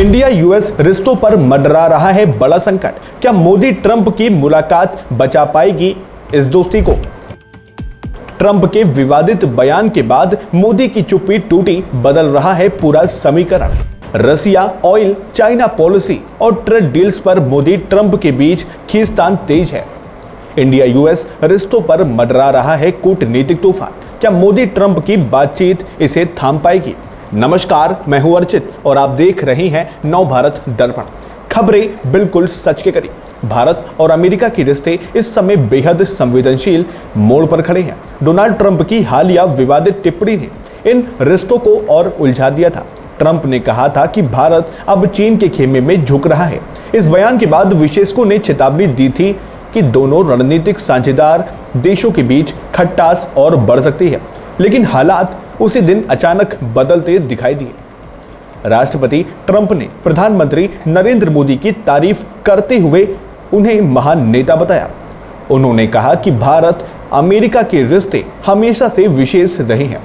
India US रिश्तों पर मंडरा रहा है बड़ा संकट। क्या मोदी ट्रंप की मुलाकात बचा पाएगी इस दोस्ती को? ट्रंप के विवादित बयान के बाद मोदी की चुप्पी टूटी, बदल रहा है पूरा समीकरण। रसिया, ऑयल, चाइना पॉलिसी और ट्रेड डील्स पर मोदी ट्रंप के बीच खींचतान तेज है। इंडिया यूएस रिश्तों पर मंडरा रहा है कूटनीतिक तूफान। क्या मोदी ट्रंप की बातचीत इसे थाम पाएगी? नमस्कार, मैं हूं अर्चित और आप देख रहे हैं नव भारत दर्पण। खबरें बिल्कुल सच के करीब। भारत और अमेरिका के रिश्ते इस समय बेहद संवेदनशील मोड़ पर खड़े हैं। डोनाल्ड ट्रंप की हालिया विवादित टिप्पणी ने इन रिश्तों को और उलझा दिया था। ट्रंप ने कहा था कि भारत अब चीन के खेमे में झुक रहा है। इस बयान के बाद विशेषज्ञों ने चेतावनी दी थी कि दोनों रणनीतिक साझेदार देशों के बीच खटास और बढ़ सकती है। लेकिन हालात उसी दिन अचानक बदलते दिखाई दिए। राष्ट्रपति ट्रंप ने प्रधानमंत्री नरेंद्र मोदी की तारीफ करते हुए उन्हें महान नेता बताया। उन्होंने कहा कि भारत अमेरिका के रिश्ते हमेशा से विशेष रहे हैं।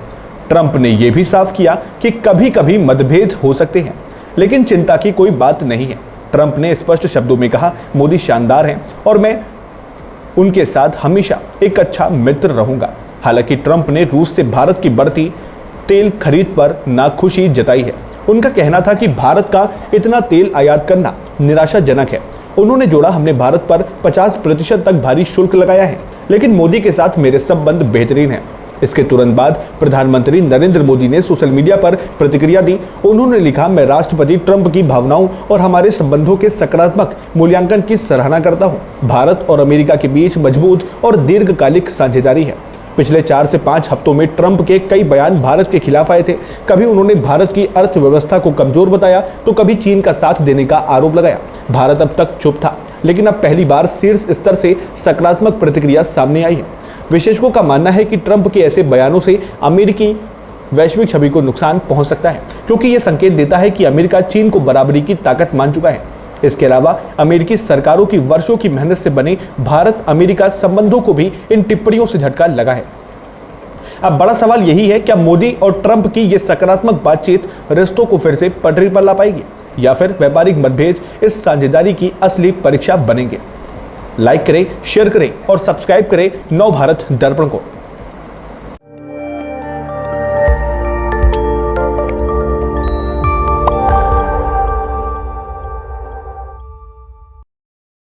ट्रंप ने यह भी साफ किया कि कभी कभी मतभेद हो सकते हैं, लेकिन चिंता की कोई बात नहीं है। ट्रंप ने स्पष्ट शब्दों में कहा, मोदी शानदार हैं और मैं उनके साथ हमेशा एक अच्छा मित्र रहूंगा। हालांकि ट्रंप ने रूस से भारत की बढ़ती तेल खरीद पर नाखुशी जताई है। उनका कहना था कि भारत का इतना तेल आयात करना निराशाजनक है। उन्होंने जोड़ा, हमने भारत पर 50% तक भारी शुल्क लगाया है, लेकिन मोदी के साथ मेरे संबंध बेहतरीन हैं। इसके तुरंत बाद प्रधानमंत्री नरेंद्र मोदी ने सोशल मीडिया पर प्रतिक्रिया दी। उन्होंने लिखा, मैं राष्ट्रपति ट्रंप की भावनाओं और हमारे संबंधों के सकारात्मक मूल्यांकन की सराहना करता हूं। भारत और अमेरिका के बीच मजबूत और दीर्घकालिक साझेदारी है। पिछले 4 से 5 हफ्तों में ट्रंप के कई बयान भारत के खिलाफ आए थे। कभी उन्होंने भारत की अर्थव्यवस्था को कमजोर बताया, तो कभी चीन का साथ देने का आरोप लगाया। भारत अब तक चुप था, लेकिन अब पहली बार शीर्ष स्तर से सकारात्मक प्रतिक्रिया सामने आई है। विशेषज्ञों का मानना है कि ट्रंप के ऐसे बयानों से अमेरिकी वैश्विक छवि को नुकसान पहुंच सकता है, क्योंकि यह संकेत देता है कि अमेरिका चीन को बराबरी की ताकत मान चुका है। इसके अलावा अमेरिकी सरकारों की वर्षों की मेहनत से बने भारत अमेरिका संबंधों को भी इन टिप्पणियों से झटका लगा है। अब बड़ा सवाल यही है, क्या मोदी और ट्रंप की ये सकारात्मक बातचीत रिश्तों को फिर से पटरी पर ला पाएगी, या फिर व्यापारिक मतभेद इस साझेदारी की असली परीक्षा बनेंगे? लाइक करें, शेयर करें और सब्सक्राइब करें नव भारत दर्पण को।